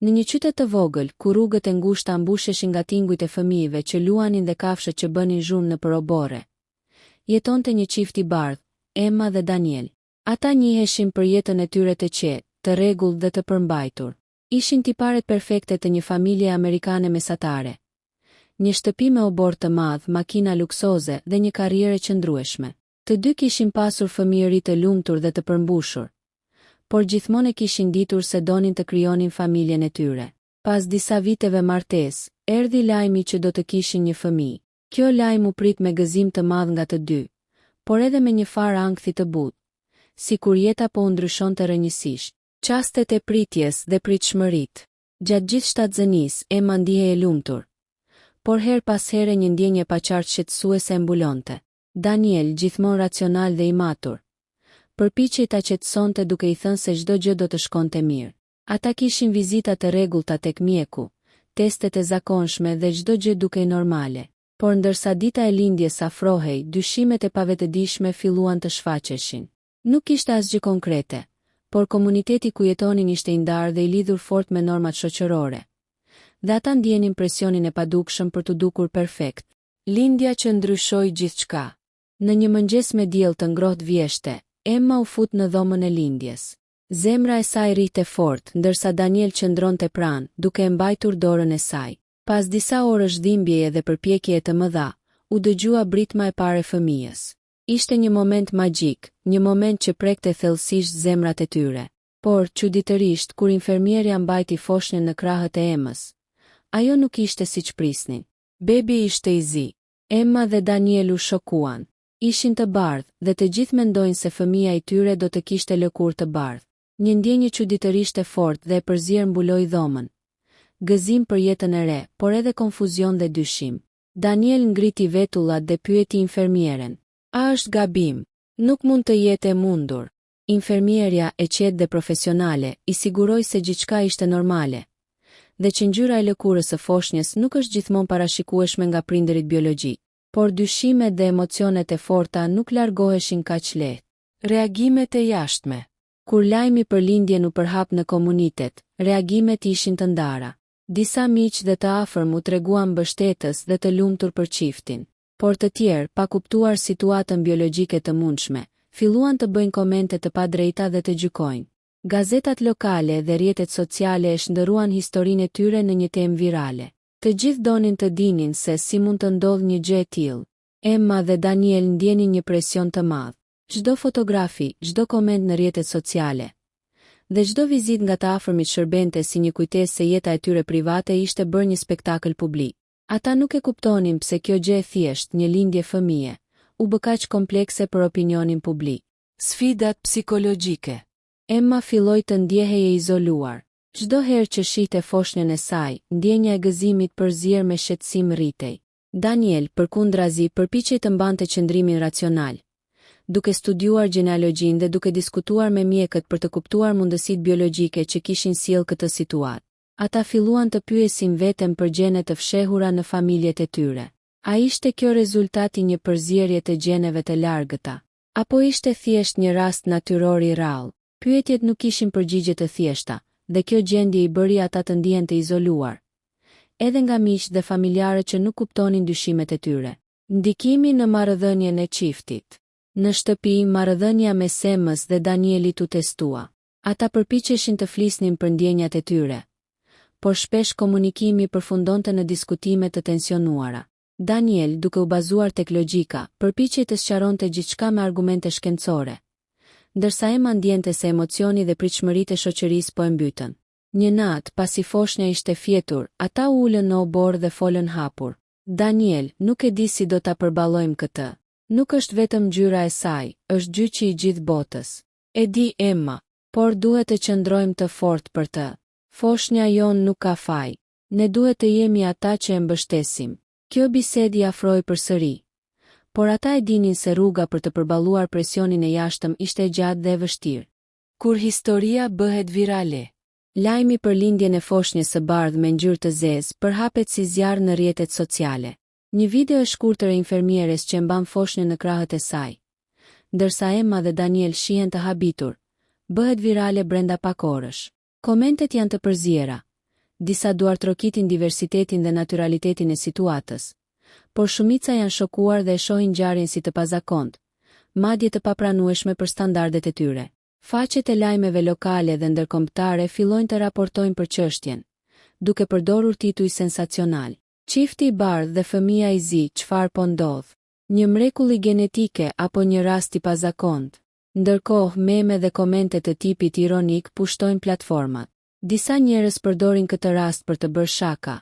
Në një qytet të vogël, ku rrugët e ngushta mbusheshin nga tingujt e fëmijëve që luanin dhe kafshët që bënin zhurmë nëpër obore, jetonte një çift i bardhë, Emma dhe Daniel. Ata njiheshin për jetën e tyre të qetë, të rregullt dhe të përmbajtur. Ishin tiparet perfekte të një familje amerikane mesatare. Një shtëpi me obor të madh, makina luksoze dhe një karrierë qëndrueshme. Të dy kishin pasur fëmijëri të lumtur dhe të përmbushur, por gjithmonë e kishin ditur se donin të krijonin familjen e tyre. Pas disa viteve martesë, erdhi lajmi që do të kishin një fëmijë. Kjo lajm u prit me gëzim të madh nga të dy, por edhe me një farë ankthi të butë, sikur jeta po u ndryshonte rrënjësisht. Çastet e pritjes dhe pritshmëritë. Gjatë gjithë shtatzënisë, Emma ndihej e lumtur, por her pas here një ndjenjë e paqartë shqetësuese e mbulonte. Daniel, gjithmonë racional dhe i matur, përpiqej ta qetësonte duke i thënë se çdo gjë do të shkonte mirë. Ata kishin vizita të rregullta tek mjeku, testet e zakonshme dhe çdo gjë dukej normale. Por ndërsa dita e lindjes afrohej, dyshimet e pavetëdijshme filluan të shfaqeshin. Nuk kishte asgjë konkrete, por komuniteti ku jetonin ishte i ndarë dhe i lidhur fort me normat shoqërore. Dhe ata ndjenin presionin e padukshëm për të dukur perfekt. Lindja që ndryshoi gjithçka. Në një mëngjes me diell të ngrohtë vjeshte, Emma u fut në dhomën e lindjes. Zemra e saj rrite fort, ndërsa Daniel qëndronte pranë, duke e mbajtur dorën e saj. Pas disa orësh dhimbjeje dhe përpjekjeje të mëdha, u dëgjua britma e parë e fëmijës. Ishte një moment magjik, një moment që prekte thellësisht zemrat e tyre. Por, çuditërisht, kur infermierja mbajti foshnjën në krahët e Emmës, ajo nuk ishte siç prisnin. Bebi ishte i zi. Emma dhe Daniel u shokuan. Ishin të bardhë dhe të gjithë mendojnë se fëmia i tyre do të kishte lëkurë të bardhë. Një ndjenjë çuditërisht e fortë dhe e përzier mbuloi dhomën. Gëzim për jetën e re, por edhe konfuzion dhe dyshim. Daniel ngriti vetullat dhe pyeti infermieren. A është gabim? Nuk mund të jetë e mundur. Infermierja, e qetë dhe profesionale, i siguroi se gjithçka ishte normale, dhe që ngjyra e lëkurës së foshnjës nuk është gjithmonë parashikueshme nga prindërit biologjik. Por dyshimet dhe emocionet e forta nuk largoheshin kaq lehtë. Reagimet e jashtme. Kur lajmi për lindjen u përhap në komunitet, reagimet ishin të ndara. Disa miq dhe të afërm u treguan mbështetës dhe të lumtur për çiftin, por të tjerë, pa kuptuar situatën biologjike të mundshme, filluan të bëjnë komente të padrejta dhe të gjykojnë. Gazetat lokale dhe rrjetet sociale e shndërruan historinë e tyre në një temë virale. Të gjithë donin të dinin se si mund të ndodhë një gjë e tillë. Emma dhe Daniel ndjenin një presion të madh. Çdo fotografi, çdo koment në rrjetet sociale dhe çdo vizitë nga të afërmit shërbente si një kujtesë se jeta e tyre private ishte bërë një spektakël publik. Ata nuk e kuptonin pse kjo gjë e thjesht, një lindje fëmije, u bë kaq komplekse për opinionin publik. Sfidat psikologjike. Emma filloi të ndjehej e izoluar. Çdo herë që shihte foshnjën e saj, ndjenja e gëzimit përzier me shqetësim rritej. Daniel, përkundrazi, përpiqej të mbante qëndrimin racional, duke studiuar gjenealogjinë dhe duke diskutuar me mjekët për të kuptuar mundësitë biologjike që kishin sjellë këtë situatë. Ata filluan të pyesin veten për gjene të fshehura në familjet e tyre. A ishte kjo rezultati një përzierje të gjeneve të largëta? Apo ishte thjesht një rast natyror i rrallë? Pyetjet nuk kishin përgjigje të thjeshta, dhe kjo gjendje i bëri ata të ndihen të izoluar, edhe nga miq dhe familjarë që nuk kuptonin dyshimet e tyre. Ndikimi në marrëdhënien e çiftit. Në shtëpi, marrëdhënia mes Emmës dhe Danielit u testua. Ata përpiqeshin të flisnin për ndjenjat e tyre, por shpesh komunikimi përfundonte në diskutime të tensionuara. Daniel, duke u bazuar tek logjika, përpiqej të sqaronte gjithçka me argumente shkencore, ndërsa Emma ndjente se emocioni dhe pritshmëritë e shoqërisë po e mbytën. Një natë, pasi foshnja ishte fjetur, ata u ulën në obor dhe folën hapur. Daniel, nuk e di si do ta përballojmë këtë. Nuk është vetëm ngjyra e saj, është gjyqi i gjithë botës. E di Emma, por duhet të qëndrojmë të fortë për të. Foshnja jon nuk ka faj. Ne duhet të jemi ata që e mbështesim. Kjo bisedë i afroi përsëri. Por ata e dinin se rruga për të përballuar presionin e jashtëm ishte e gjatë dhe e vështirë. Kur historia bëhet virale. Lajmi për lindjen e foshnjës së bardhë me ngjyrë të zezë përhapet si zjarr në rrjetet sociale. Një video e shkurtër e infermieres që mban foshnjën në krahët e saj, ndërsa Emma dhe Daniel shihen të habitur, bëhet virale brenda pak orësh. Komentet janë të përziera, Disa duartrokitin diversitetin dhe naturalitetin e situatës, por shumica janë shokuar dhe e shohin ngjarjen si të pazakontë, madje të papranueshme për standardet e tyre. Faqet e lajmeve lokale dhe ndërkombëtare fillojnë të raportojnë për çështjen, duke përdorur tituj sensacional. Çifti i bardhë dhe fëmia i zi, çfarë po ndodh? Një mrekulli genetike apo një rast i pazakontë? Ndërkohë, meme dhe komente të tipit ironik pushtojnë platformat. Disa njerëz përdorin këtë rast për të bërë shaka,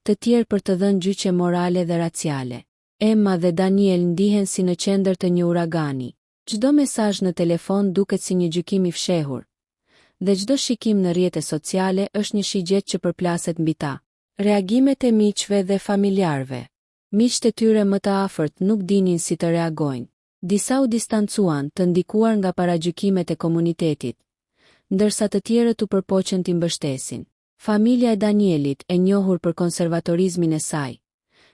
të tjerë për të dhënë gjyqje morale dhe raciale. Emma dhe Daniel ndihen si në qendër të një uragani. Çdo mesazh në telefon duket si një gjykim i fshehur, dhe çdo shikim në rrjete sociale është një shigjet që përplaset mbi ta. Reagimet e miqve dhe familjarëve. Miqtë e tyre më të afërt nuk dinin si të reagojnë. Disa u distancuan, të ndikuar nga paragjykimet e komunitetit, ndërsa të tjerët u përpoqën t'i mbështesin. Familja e Danielit, e njohur për konservatorizmin e saj,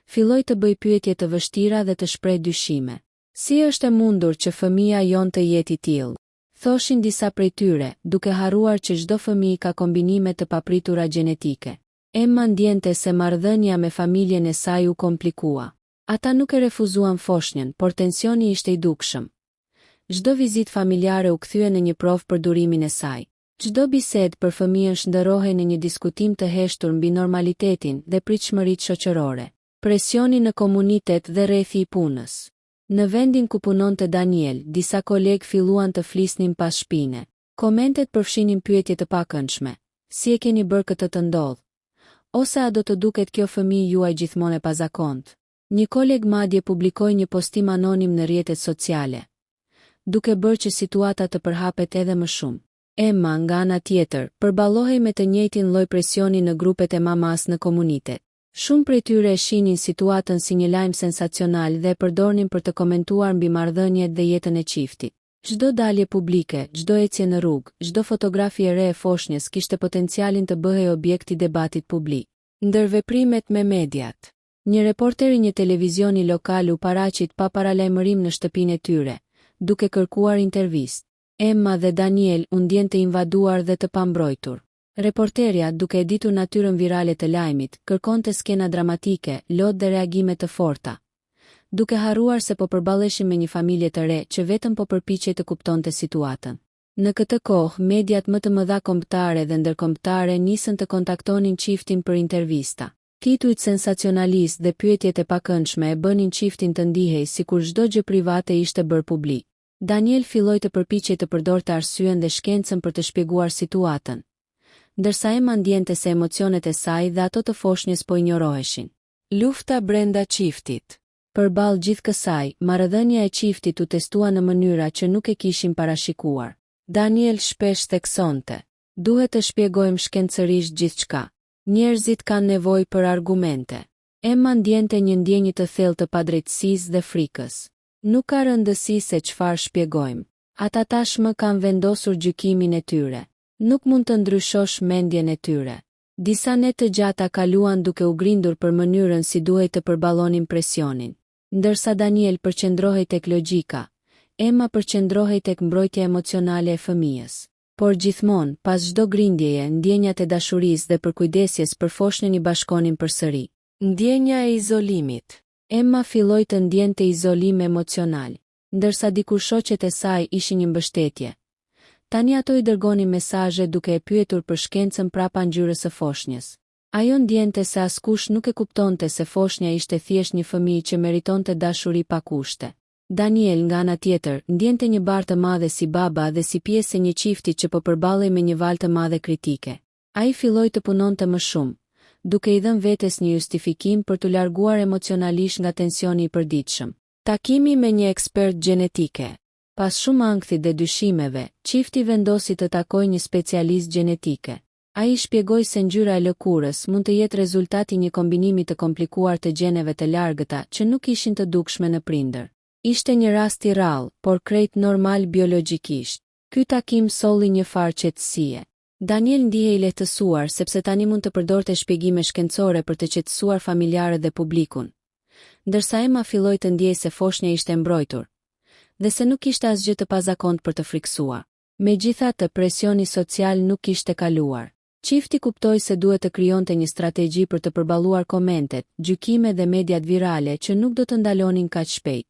filloi të bëj pyetje të vështira dhe të shpreh dyshime. Si është e mundur që fëmia jon të jetë i tillë? Thoshin disa prej tyre, duke harruar që çdo fëmijë ka kombinime të papritura gjenetike. Emma ndjente se marrëdhënia me familjen e saj u komplikua. Ata nuk e refuzuan foshnjën, por tensioni ishte i dukshëm. Çdo vizitë familjare u kthye në një provë për durimin e saj. Çdo bisedë për fëmijën shndërrohej në një diskutim të heshtur mbi normalitetin dhe pritshmëritë shoqërore. Presioni në komunitet dhe rrethi i punës. Në vendin ku punonte Daniel, disa kolegë filluan të flisnin pas shpine. Komentet përfshinin pyetje të pakëndshme. Si e keni bërë këtë të ndodh? Ose a do të duket kjo fëmijë juaj gjithmonë e pazakontë? Një koleg madje publikoi një postim anonim në rrjetet sociale, duke bërë që situata të përhapet edhe më shumë. Emma, nga ana tjetër, përballohej me të njëjtin lloj presioni në grupet e mamas në komunitet. Shumë prej tyre e shihnin situatën si një lajm sensacional dhe e përdornin për të komentuar mbi marrëdhëniet dhe jetën e çiftit. Çdo dalje publike, çdo ecje në rrugë, çdo fotografi e re e foshnjës kishte potencialin të bëhej objekt i debatit publik. Ndërveprimet me mediat. Një reporter i një televizioni lokal u paraqit pa paralajmërim në shtëpinë e tyre, duke kërkuar intervistë. Emma dhe Daniel u ndjen të invaduar dhe të pambrojtur. Reporterja, duke e ditur natyrën virale të lajmit, kërkonte skena dramatike, lot dhe reagime të forta, duke harruar se po përballeshin me një familje të re që vetëm po përpiqej të kuptonte situatën. Në këtë kohë, mediat më të mëdha kombëtare dhe ndërkombëtare nisën të kontaktonin çiftin për intervista. Titujt sensacionalist dhe pyetjet e pakëndshme e bënin çiftin të ndihej sikur çdo gjë private ishte bërë publik. Daniel filloi të përpiqej të përdorte arsyen dhe shkencën për të shpjeguar situatën, ndërsa Emma ndjente se emocionet e saj dhe ato të foshnjës po injoroheshin. Lufta brenda çiftit. Përballë gjithë kësaj, marrëdhënia e çiftit u testua në mënyra që nuk e kishin parashikuar. Daniel shpesh theksonte: "Duhet të shpjegojmë shkencërisht gjithçka. Njerëzit kanë nevojë për argumente." Emma ndjente një ndjenjë të thellë të padrejtësisë dhe frikës. Nuk ka rëndësi se çfarë shpjegojmë. Ata tashmë kanë vendosur gjykimin e tyre. Nuk mund të ndryshosh mendjen e tyre. Disa net të gjata kaluan duke u grindur për mënyrën si duhej të përballonin presionin. Ndërsa Daniel përqendrohej tek logjika, Emma përqendrohej tek mbrojtja emocionale e fëmijës. Por gjithmonë, pas çdo grindjeje, ndjenjat e dashurisë dhe përkujdesjes për foshnjën i bashkonin përsëri. Ndjenja e izolimit. Emma filloi të ndjente izolim emocional, ndërsa dikur shoqet e saj ishin një mbështetje. Tani ato i dërgonin mesazhe duke e pyetur për shkencën prapa ngjyrës së foshnjës. Ajo ndjente se askush nuk e kuptonte se foshnja ishte thjesht një fëmijë që meritonte dashuri pa kushte. Daniel, nga ana tjetër, ndjente një barë të madhe si baba dhe si pjesë e një çifti që po përballej me një valë të madhe kritike. Ai filloi të punonte më shumë, duke i dhënë vetes një justifikim për të larguar emocionalisht nga tensioni i përditshëm. Takimi me një ekspert gjenetike. Pas shumë ankthit dhe dyshimeve, çifti vendosi të takojë një specialist gjenetike. Ai shpjegoi se ngjyra e lëkurës mund të jetë rezultati një kombinimi të komplikuar të gjeneve të largëta që nuk ishin të dukshme në prindër. Ishte një rast i rrallë, por krejt normal biologjikisht. Ky takim solli një farë qetësie. Daniel ndihej i lehtësuar sepse tani mund të përdorte shpjegime shkencore për të qetësuar familjarët dhe publikun. Ndërsa Emma filloi të ndjejë se foshnja ishte mbrojtur dhe se nuk kishte asgjë të pazakontë për të friksuar. Megjithatë, presioni social nuk kishte kaluar. Çifti kuptoi se duhet të krijonte një strategji për të përballuar komentet, gjykimet dhe mediat virale që nuk do të ndalonin kaq shpejt.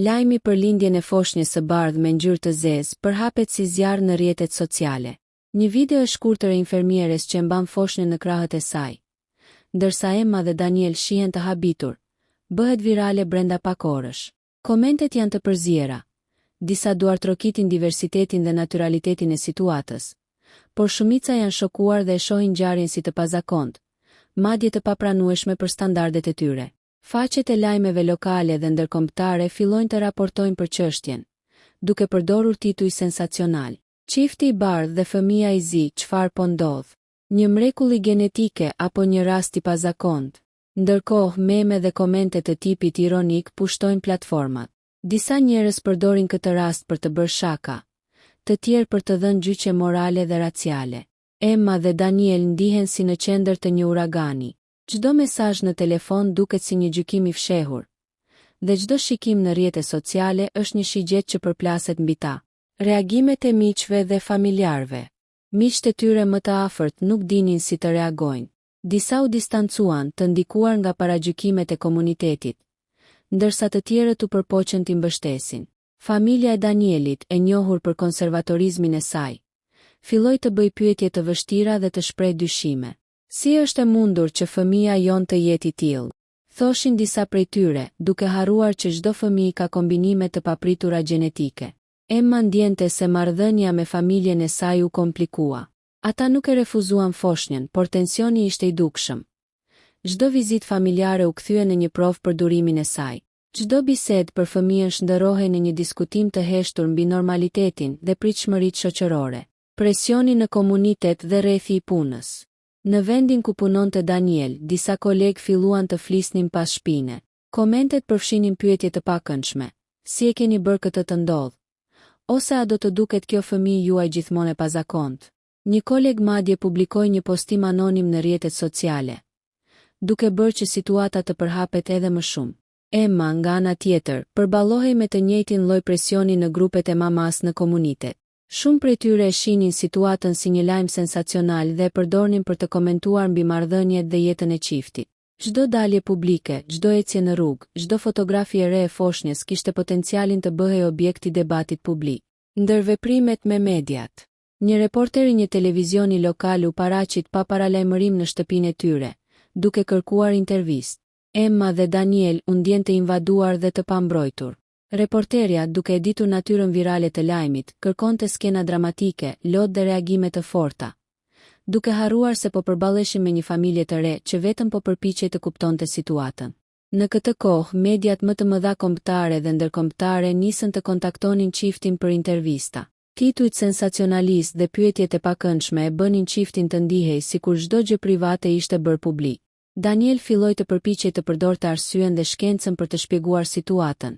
Lajmi për lindjen e foshnjës së bardhë me ngjyrë të zezë përhapet si zjarr në rrjetet sociale. Një video e shkurtër e infermieres që mban foshnjën në krahët e saj, ndërsa Emma dhe Daniel shihen të habitur, bëhet virale brenda pak orësh. Komentet janë të përziera. Disa duartrokitin diversitetin dhe naturalitetin e situatës, por shumica janë shokuar dhe e shohin ngjarjen si të pazakontë, madje të papranueshme për standardet e tyre. Faqet e lajmeve lokale dhe ndërkombëtare fillojnë të raportojnë për çështjen, duke përdorur tituj sensacional. Çifti i bardhë dhe fëmia i zi, çfarë po ndodh? Një mrekulli genetike apo një rast i pazakontë? Ndërkohë, meme dhe komente të tipit ironik pushtojnë platformat. Disa njerëz përdorin këtë rast për të bërë shaka, të tjerë për të dhënë gjyqje morale dhe raciale. Emma dhe Daniel ndihen si në qendër të një uragani. Çdo mesazh në telefon duket si një gjykim i fshehur, dhe çdo shikim në rrjete sociale është një shigjet që përplaset mbi ta. Reagimet e miqve dhe familjarëve. Miqtë e tyre më të afërt nuk dinin si të reagojnë. Disa u distancuan, të ndikuar nga paragjykimet e komunitetit, ndërsa të tjerët u përpoqën t'i mbështesin. Familja e Danielit, e njohur për konservatorizmin e saj, filloi të bëjë pyetje të vështira dhe të shpreh dyshime. Si është e mundur që fëmia jon të jetë i tillë? Thoshin disa prej tyre, duke harruar që çdo fëmijë ka kombinime të papritura gjenetike. Emma ndjente se marrëdhënia me familjen e saj u komplikua. Ata nuk e refuzuan foshnjën, por tensioni ishte i dukshëm. Çdo vizitë familjare u kthye në një provë për durimin e saj. Çdo bisedë për fëmijën shndërrohej në një diskutim të heshtur mbi normalitetin dhe pritshmëritë shoqërore. Presioni në komunitet dhe rrethi i punës. Në vendin ku punonte Daniel, disa kolegë filluan të flisnin pas shpine. Komentet përfshinin pyetje të pakëndshme. Si e keni bërë këtë të ndodh? Ose a do të duket kjo fëmijë juaj gjithmonë e pazakontë? Një koleg madje publikoi një postim anonim në rrjetet sociale, duke bërë që situata të përhapet edhe më shumë. Emma, nga ana tjetër, përballohej me të njëjtin lloj presioni në grupet e mamas në komunitet. Shumë prej tyre e shihnin situatën si një lajm sensacional dhe e përdornin për të komentuar mbi marrëdhëniet dhe jetën e çiftit. Çdo dalje publike, çdo ecje në rrugë, çdo fotografi e re e foshnjës kishte potencialin të bëhej objekt i debatit publik. Ndërveprimet me mediat. Një reporter i një televizioni lokal u paraqit pa paralajmërim në shtëpinë e tyre, duke kërkuar intervistë. Emma dhe Daniel u ndjen të invaduar dhe të pambrojtur. Reporterja, duke e ditur natyrën virale të lajmit, kërkonte skena dramatike, lot dhe reagime të forta, duke harruar se po përballeshin me një familje të re që vetëm po përpiqej të kuptonte situatën. Në këtë kohë, mediat më të mëdha kombëtare dhe ndërkombëtare nisën të kontaktonin çiftin për intervista. Titujt sensacionalist dhe pyetjet e pakëndshme e bënin çiftin të ndihej sikur çdo gjë private ishte bërë publik. Daniel filloi të përpiqej të përdorte arsyen dhe shkencën për të shpjeguar situatën,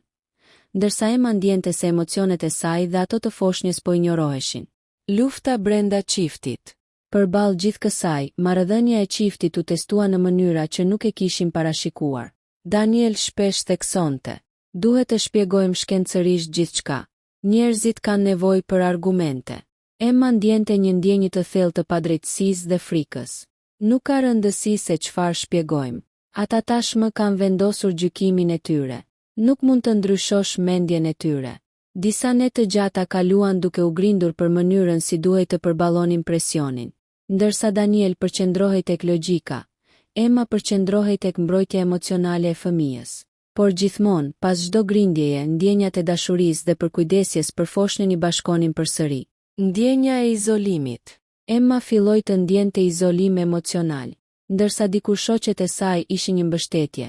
ndërsa Emma ndjente se emocionet e saj dhe ato të foshnjës po injoroheshin. Lufta brenda çiftit. Përballë gjithë kësaj, marrëdhënia e çiftit u testua në mënyra që nuk e kishin parashikuar. Daniel shpesh theksonte: "Duhet të shpjegojmë shkencërisht gjithçka. Njerëzit kanë nevojë për argumente." Emma ndjente një ndjenjë të thellë të padrejtësisë dhe frikës. Nuk ka rëndësi se çfarë shpjegojmë. Ata tashmë kanë vendosur gjykimin e tyre. Nuk mund të ndryshosh mendjen e tyre. Disa net të gjata kaluan duke u grindur për mënyrën si duhej të përballonin presionin. Ndërsa Daniel përqendrohej tek logjika, Emma përqendrohej tek mbrojtja emocionale e fëmijës. Por gjithmonë, pas çdo grindjeje, ndjenjat e dashurisë dhe përkujdesjes për foshnjën i bashkonin përsëri. Ndjenja e izolimit. Emma filloi të ndjente izolim emocional, ndërsa dikur shoqet e saj ishin një mbështetje.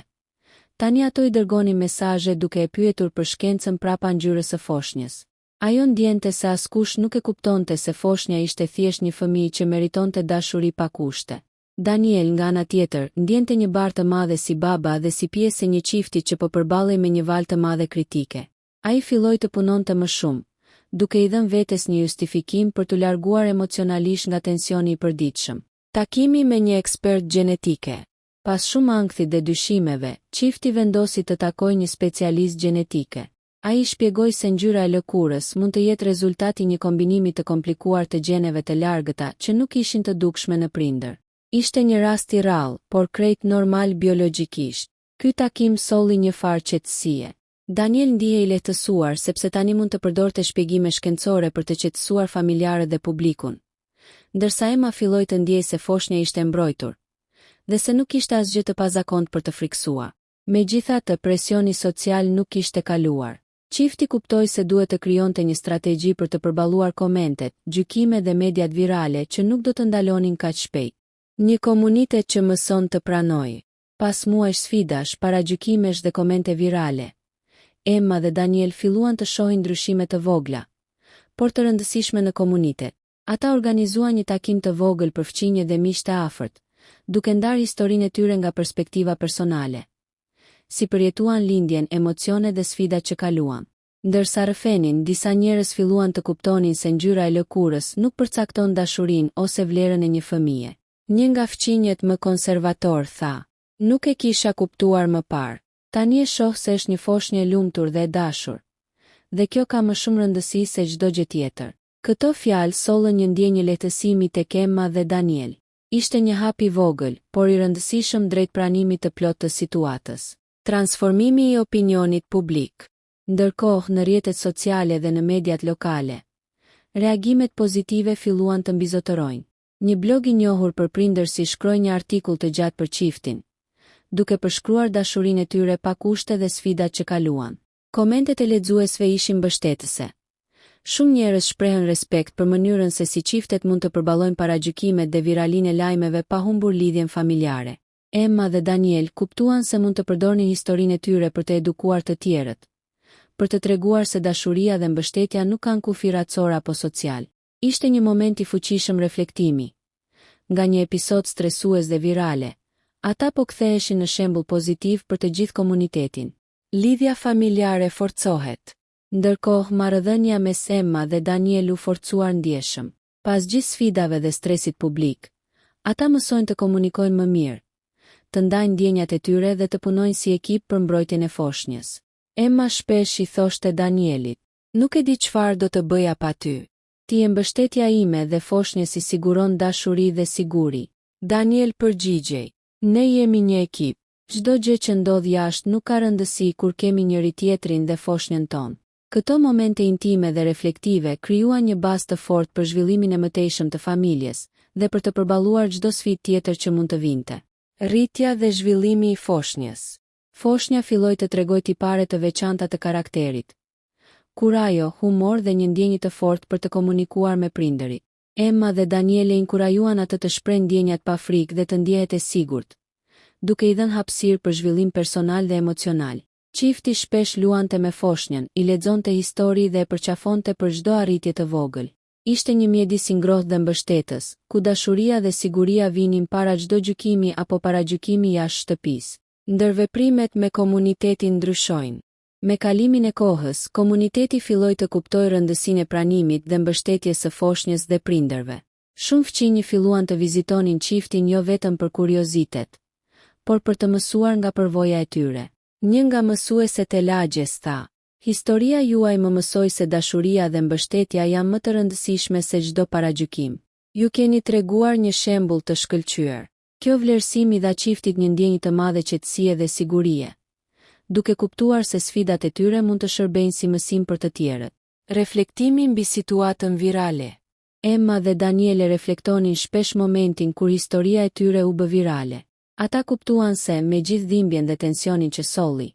Tani ato i dërgonin mesazhe duke e pyetur për shkencën prapa ngjyrës së foshnjës. Ajo ndjente se askush nuk e kuptonte se foshnja ishte thjesht një fëmijë që meritonte dashuri pa kushte. Daniel, nga ana tjetër, ndjente një barë të madhe si baba dhe si pjesë e një çifti që po përballej me një valë të madhe kritike. Ai filloi të punonte më shumë, duke i dhënë vetes një justifikim për të larguar emocionalisht nga tensioni i përditshëm. Takimi me një ekspert gjenetike. Pas shumë ankthit dhe dyshimeve, çifti vendosi të takojë një specialist gjenetike. Ai shpjegoi se ngjyra e lëkurës mund të jetë rezultati një kombinimi të komplikuar të gjeneve të largëta që nuk ishin të dukshme në prindër. Ishte një rast i rrallë, por krejt normal biologjikisht. Ky takim solli një farë qetësie. Daniel ndihej i lehtësuar sepse tani mund të përdorte shpjegime shkencore për të qetësuar familjarët dhe publikun. Ndërsa Emma filloi të ndjejë se foshnja ishte mbrojtur dhe se nuk kishte asgjë të pazakontë për të friksuar. Megjithatë, presioni social nuk kishte kaluar. Çifti kuptoi se duhet të krijonte një strategji për të përballuar komentet, gjykimet dhe mediat virale që nuk do të ndalonin kaq shpejt. Një komunitet që mëson të pranojë. Pas muajsh sfidash, paragjykimesh dhe komente virale, Emma dhe Daniel filluan të shohin ndryshime të vogla, por të rëndësishme në komunitet. Ata organizuan një takim të vogël për fëmijë dhe miq të afërt, duke ndarë historinë e tyre nga perspektiva personale. Si përjetuan lindjen, emocionet dhe sfidat që kaluan. Ndërsa rrëfenin, disa njerëz filluan të kuptonin se ngjyra e lëkurës nuk përcakton dashurinë ose vlerën e një fëmije. Një nga fëmijët më konservator tha: "Nuk e kisha kuptuar më parë. Tani e shoh se është një foshnjë e lumtur dhe e dashur. Dhe kjo ka më shumë rëndësi se çdo gjë tjetër." Këto fjalë sollën një ndjenjë lehtësimi tek Emma dhe Daniel. Ishte një hap i vogël, por i rëndësishëm drejt pranimit të plotë të situatës. Transformimi i opinionit publik. Ndërkohë, në rrjetet sociale dhe në mediat lokale, reagimet pozitive filluan të mbizotërojnë. Një blog i njohur për prindërsi shkroi një artikull të gjatë për çiftin, duke përshkruar dashurinë e tyre pa kushte dhe sfidat që kaluan. Komentet e lexuesve ishin mbështetëse. Shumë njerëz shprehën respekt për mënyrën se si çiftet mund të përballojnë paragjykimet dhe viralinë e lajmeve pa humbur lidhjen familjare. Emma dhe Daniel kuptuan se mund të përdornin historinë e tyre për të edukuar të tjerët, për të treguar se dashuria dhe mbështetja nuk kanë kufi racor apo social. Ishte një moment i fuqishëm reflektimi. Nga një episod stresues dhe virale, ata po ktheheshin në shembull pozitiv për të gjithë komunitetin. Lidhja familjare forcohet. Ndërkohë, marrëdhënia mes Emma dhe Daniel u forcuar ndjeshëm. Pas gjithë sfidave dhe stresit publik, ata mësojnë të komunikojnë më mirë, të ndajnë ndjenjat e tyre dhe të punojnë si ekip për mbrojtjen e foshnjës. Emma shpesh i thoshte Danielit: "Nuk e di çfarë do të bëja pa ty. Ti je mbështetja ime dhe foshnjës i siguron dashuri dhe siguri." Daniel përgjigjej: "Ne jemi një ekip. Çdo gjë që ndodh jashtë nuk ka rëndësi kur kemi njëri tjetrin dhe foshnjën tonë." Këto momente intime dhe reflektive krijuan një bazë të fortë për zhvillimin e mëtejshëm të familjes dhe për të përballuar çdo sfidë tjetër që mund të vinte. Rritja dhe zhvillimi i foshnjës. Foshnja filloi të tregojë tipare të veçanta të karakterit. Kurajo, humor dhe një ndjenjë të fortë për të komunikuar me prindërit. Emma dhe Daniel e inkurajuan atë të shprehë ndjenjat pa frikë dhe të ndjehet e sigurt, duke i dhënë hapësirë për zhvillim personal dhe emocional. Çifti shpesh luante me foshnjën, i lexonte histori dhe e përqafonte për çdo arritje të vogël. Ishte një mjedis i ngrohtë dhe mbështetës, ku dashuria dhe siguria vinin para çdo gjykimi apo paragjykimi jashtë shtëpisë. Ndërveprimet me komunitetin ndryshojnë. Me kalimin e kohës, komuniteti filloi të kuptojë rëndësinë e pranimit dhe mbështetjes së foshnjës dhe prindërve. Shumë fëmijë filluan të vizitonin çiftin jo vetëm për kuriozitet, por për të mësuar nga përvoja e tyre. Një nga mësueset e lagjes tha: "Historia juaj më mësoi se dashuria dhe mbështetja janë më të rëndësishme se çdo paragjykim. Ju keni treguar një shembull të shkëlqyer." Kjo vlerësim i dha çiftit një ndjenjë të madhe qetësie dhe sigurie, duke kuptuar se sfidat e tyre mund të shërbejnë si mësim për të tjerët. Reflektimi mbi situatën virale. Emma dhe Daniel reflektonin shpesh momentin kur historia e tyre u bë virale. Ata kuptuan se, me gjithë dhimbjen dhe tensionin që solli,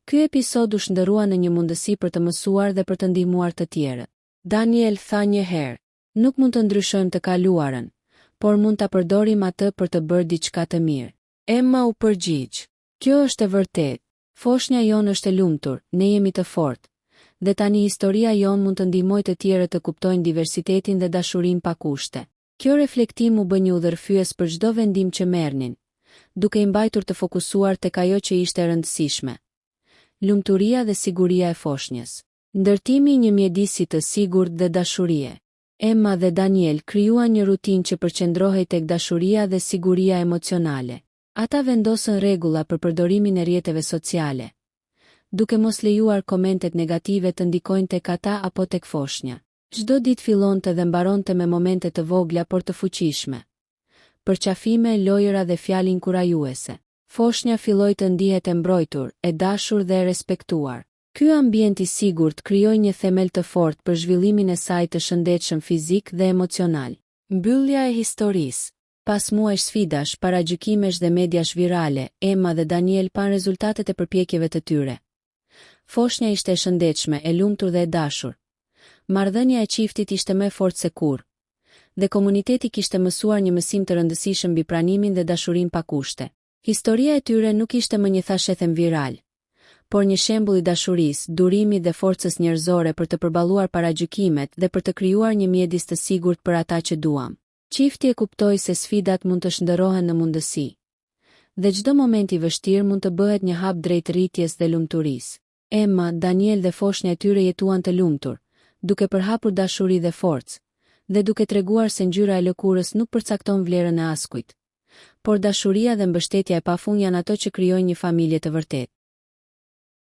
ky episod u shndërrua në një mundësi për të mësuar dhe për të ndihmuar të tjerët. Daniel tha një herë: "Nuk mund të ndryshojmë të kaluarën, por mund ta përdorim atë për të bërë diçka të mirë." Emma u përgjigj: "Kjo është e vërtetë. Foshnja jonë është e lumtur, ne jemi të fortë, dhe tani historia jonë mund të ndihmojë të tjerët të kuptojnë diversitetin dhe dashurinë pa kushte." Kjo reflektim u bë një udhërfyes për çdo vendim që merrnin, duke i mbajtur të fokusuar tek ajo që ishte e rëndësishme: lumturia dhe siguria e foshnjës. Ndërtimi i një mjedisi të sigurt dhe dashurie. Emma dhe Daniel krijuan një rutinë që përqendrohej tek dashuria dhe siguria emocionale. Ata vendosën rregulla për përdorimin e rrjeteve sociale, duke mos lejuar komentet negative të ndikojnë tek ata apo tek foshnja. Çdo ditë fillonte dhe mbaronte me momente të vogla por të fuqishme. Përqafime, lojëra dhe fjalë inkurajuese. Foshnja filloi të ndihet e mbrojtur, e dashur dhe e respektuar. Ky ambient i sigurt krijoi një themel të fortë për zhvillimin e saj të shëndetshëm fizik dhe emocional. Mbyllja e historisë. Pas muajsh sfidash, paragjykimesh dhe mediash virale, Emma dhe Daniel pan rezultatet e përpjekjeve të tyre. Foshnja ishte e shëndetshme, e lumtur dhe e dashur. Marrëdhënia e qiftit ishte më e fortë se kurrë, dhe komuniteti kishte mësuar një mësim të rëndësishëm mbi pranimin dhe dashurinë pa kushte. Historia e tyre nuk ishte më një thashethem viral, por një shembull i dashurisë, durimit dhe forcës njerëzore për të përballuar paragjykimet dhe për të krijuar një mjedis të sigurt për ata që duam. Çifti e kuptoi se sfidat mund të shndërrohen në mundësi, dhe çdo moment i vështirë mund të bëhet një hap drejt rritjes dhe lumturisë. Emma, Daniel dhe foshnja e tyre jetuan të lumtur, duke përhapur dashuri dhe forcë, dhe duke treguar se ngjyra e lëkurës nuk përcakton vlerën e askujt, por dashuria dhe mbështetja e pafund janë ato që krijojnë një familje të vërtetë.